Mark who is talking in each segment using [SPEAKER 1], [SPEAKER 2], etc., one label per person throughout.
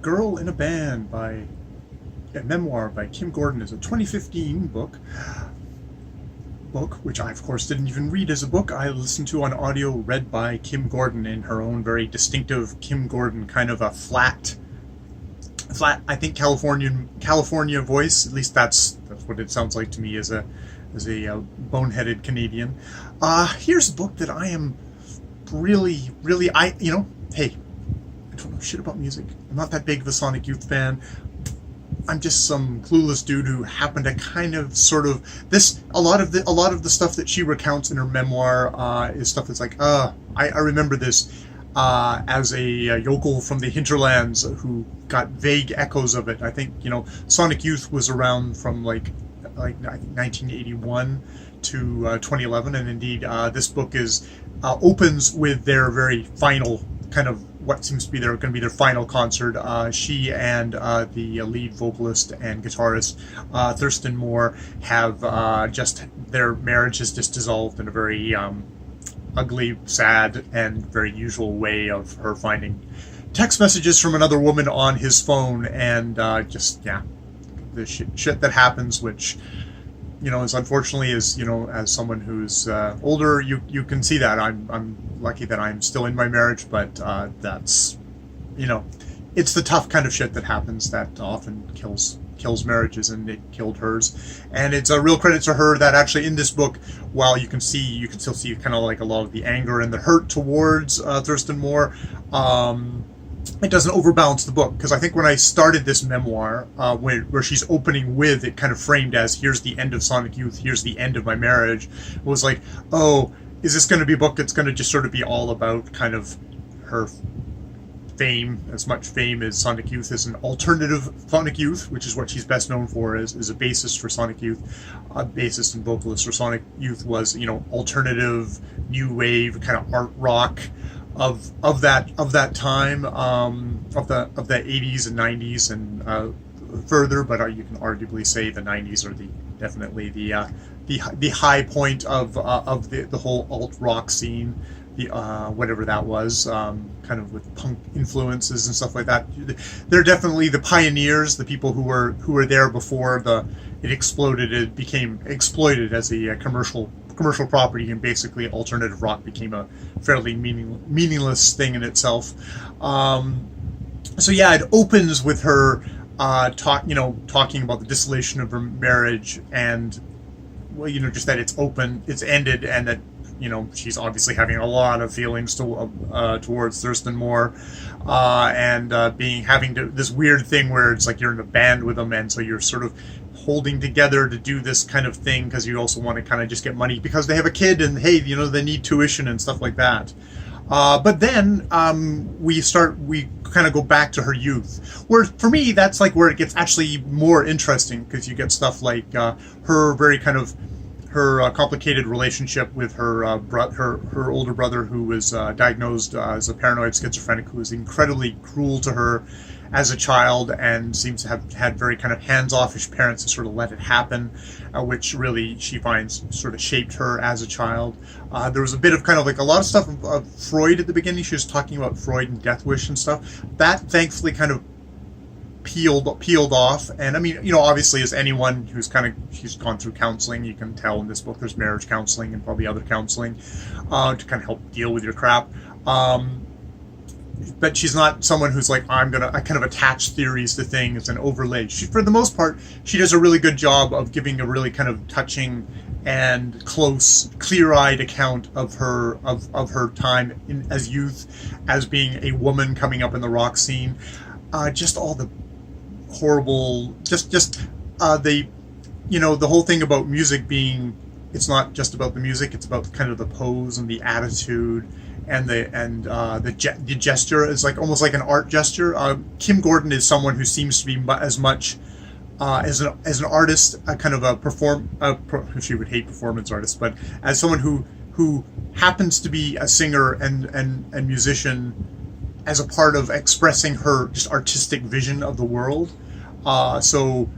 [SPEAKER 1] Girl in a Band a memoir by Kim Gordon is a 2015 book, which I of course didn't even read as a book. I listened to on audio, read by Kim Gordon in her own very distinctive Kim Gordon kind of a flat, I think California voice. At least that's what it sounds like to me as a boneheaded Canadian. Here's a book that I am really, hey, I don't know shit about music. I'm not that big of a Sonic Youth fan. I'm just some clueless dude who happened to kind of sort of a lot of the stuff that she recounts in her memoir is stuff that's like, I remember this as a yokel from the hinterlands who got vague echoes of it. I think, Sonic Youth was around from like 1981 to 2011, and indeed this book opens with their very final kind of what seems to be going to be their final concert. She and the lead vocalist and guitarist Thurston Moore have their marriage has just dissolved in a very ugly, sad, and very usual way of her finding text messages from another woman on his phone, and the shit that happens, which as unfortunately as someone who's older, you can see that. I'm lucky that I'm still in my marriage, but that's it's the tough kind of shit that happens that often kills marriages, and it killed hers. And it's a real credit to her that actually in this book, while you can still see kind of like a lot of the anger and the hurt towards Thurston Moore, it doesn't overbalance the book. Because I think when I started this memoir, where she's opening with it kind of framed as, here's the end of Sonic Youth, here's the end of my marriage, it was like, oh, is this going to be a book that's going to just sort of be all about kind of her fame, as much fame as Sonic Youth is an alternative Sonic Youth, which is what she's best known for as a bassist for Sonic Youth. Bassist and vocalist for Sonic Youth was, alternative, new wave, kind of art rock of that time, of the 80s and 90s and further, but you can arguably say the 90s are definitely the high point of the whole alt rock scene, whatever that was, kind of with punk influences and stuff like that. They're definitely the pioneers, the people who were there before it exploded. It became exploited as a commercial property, and basically alternative rock became a fairly meaningless thing in itself. So yeah, it opens with her talking about the dissolution of her marriage, and just that it's ended, and that she's obviously having a lot of feelings towards Thurston Moore, and having this weird thing where it's like you're in a band with them, and so you're sort of holding together to do this kind of thing because you also want to kind of just get money because they have a kid, and hey, they need tuition and stuff like that. But then we kind of go back to her youth, where for me that's like where it gets actually more interesting, because you get stuff like her very kind of her complicated relationship with her older brother, who was diagnosed as a paranoid schizophrenic, who was incredibly cruel to her as a child, and seems to have had very kind of hands-offish parents to sort of let it happen, which really she finds sort of shaped her as a child. There was a bit of kind of like a lot of stuff of Freud at the beginning. She was talking about Freud and Death Wish and stuff. That thankfully kind of peeled off. And I mean, obviously, as anyone she's gone through counseling, you can tell in this book there's marriage counseling and probably other counseling to kind of help deal with your crap. But she's not someone who's like, I kind of attach theories to things and overlay. For the most part, she does a really good job of giving a really kind of touching and close, clear-eyed account of her time as youth, as being a woman coming up in the rock scene. Just all the horrible, the whole thing about music being, it's not just about the music, it's about kind of the pose and the attitude and the gesture is like almost like an art gesture. Kim Gordon is someone who seems to be as much as an artist, a kind of she would hate performance artist, but as someone who happens to be a singer and musician as a part of expressing her just artistic vision of the world. So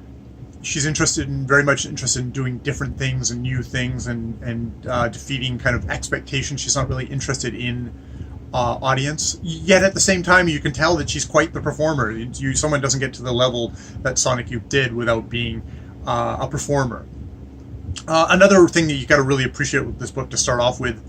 [SPEAKER 1] she's very much interested in doing different things and new things, and defeating kind of expectations. She's not really interested in audience. Yet at the same time, you can tell that she's quite the performer. Someone doesn't get to the level that Sonic Youth did without being a performer. Another thing that you got to really appreciate with this book to start off with,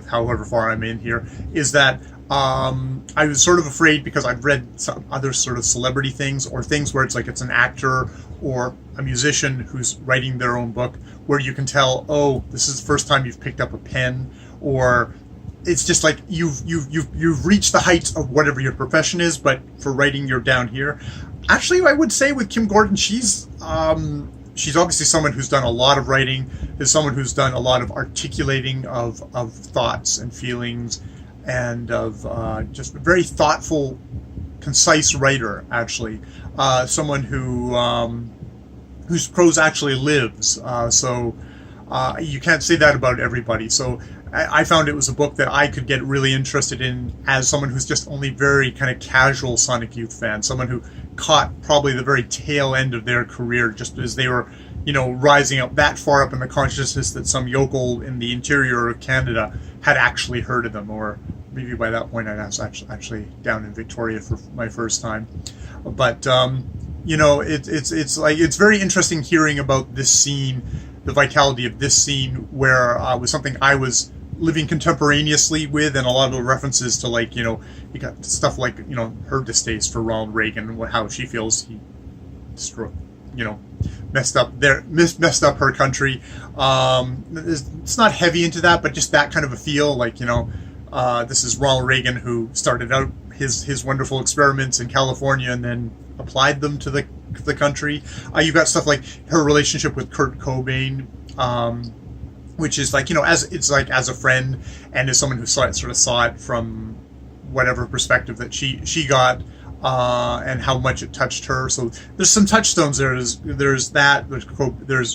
[SPEAKER 1] however far I'm in here, is that I was sort of afraid, because I've read some other sort of celebrity things, or things where it's like it's an actor or a musician who's writing their own book, where you can tell, oh, this is the first time you've picked up a pen, or it's just like you've reached the heights of whatever your profession is, but for writing you're down here. Actually, I would say with Kim Gordon, she's obviously someone who's done a lot of writing, is someone who's done a lot of articulating of thoughts and feelings, and of just a very thoughtful, concise writer, actually. Someone whose prose actually lives. So you can't say that about everybody. So I found it was a book that I could get really interested in as someone who's just only very kind of casual Sonic Youth fan, someone who caught probably the very tail end of their career just as they were, rising up that far up in the consciousness that some yokel in the interior of Canada had actually heard of them, or maybe by that point I was actually down in Victoria for my first time. But it's very interesting hearing about this scene, the vitality of this scene, where it was something I was living contemporaneously with, and a lot of the references to, like, you got stuff like, her distaste for Ronald Reagan, how she feels he messed up her country. It's not heavy into that, but just that kind of a feel, like, this is Ronald Reagan, who started out his wonderful experiments in California and then applied them to the country. You've got stuff like her relationship with Kurt Cobain, which is like, as a friend, and as someone who sort of saw it from whatever perspective that she got, and how much it touched her. So there's some touchstones there. There's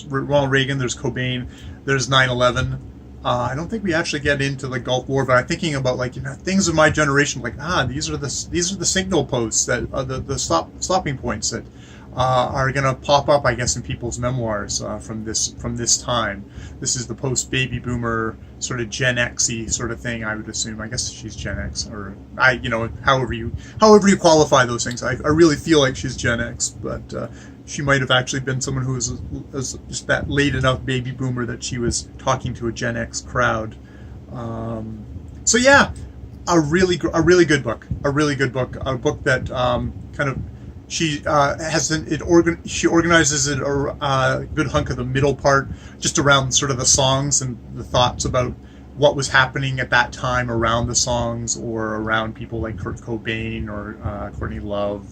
[SPEAKER 1] Ronald Reagan, there's Cobain, there's 9/11. I don't think we actually get into the Gulf War, but I'm thinking about, like, things of my generation, like, these are the signal posts, that the stopping points that are going to pop up, I guess, in people's memoirs from this time. This is the post-baby boomer sort of Gen X-y sort of thing, I would assume. I guess she's Gen X, or however you qualify those things. I really feel like she's Gen X, but she might have actually been someone who was just that late enough baby boomer that she was talking to a Gen X crowd. So yeah, a really good book, a book that kind of. She she organizes it a good hunk of the middle part, just around sort of the songs and the thoughts about what was happening at that time around the songs, or around people like Kurt Cobain or Courtney Love,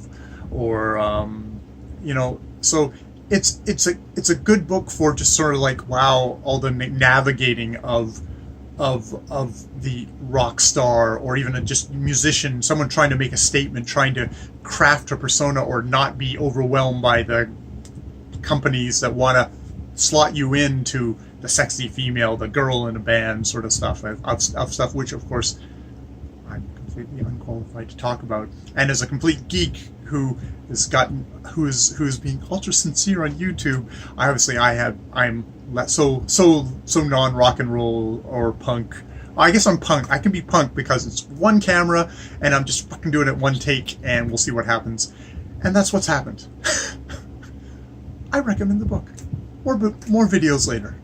[SPEAKER 1] or So it's a good book for just sort of like, wow, all the navigating of the rock star, or even a just musician, someone trying to make a statement, trying to craft a persona, or not be overwhelmed by the companies that want to slot you into the sexy female, the girl in a band sort of stuff, of stuff which, of course, I'm completely unqualified to talk about. And as a complete geek who is being ultra sincere on YouTube, I'm so non rock and roll or punk. I guess I'm punk. I can be punk because it's one camera and I'm just fucking doing it one take, and we'll see what happens. And that's what's happened. I recommend the book. More videos later.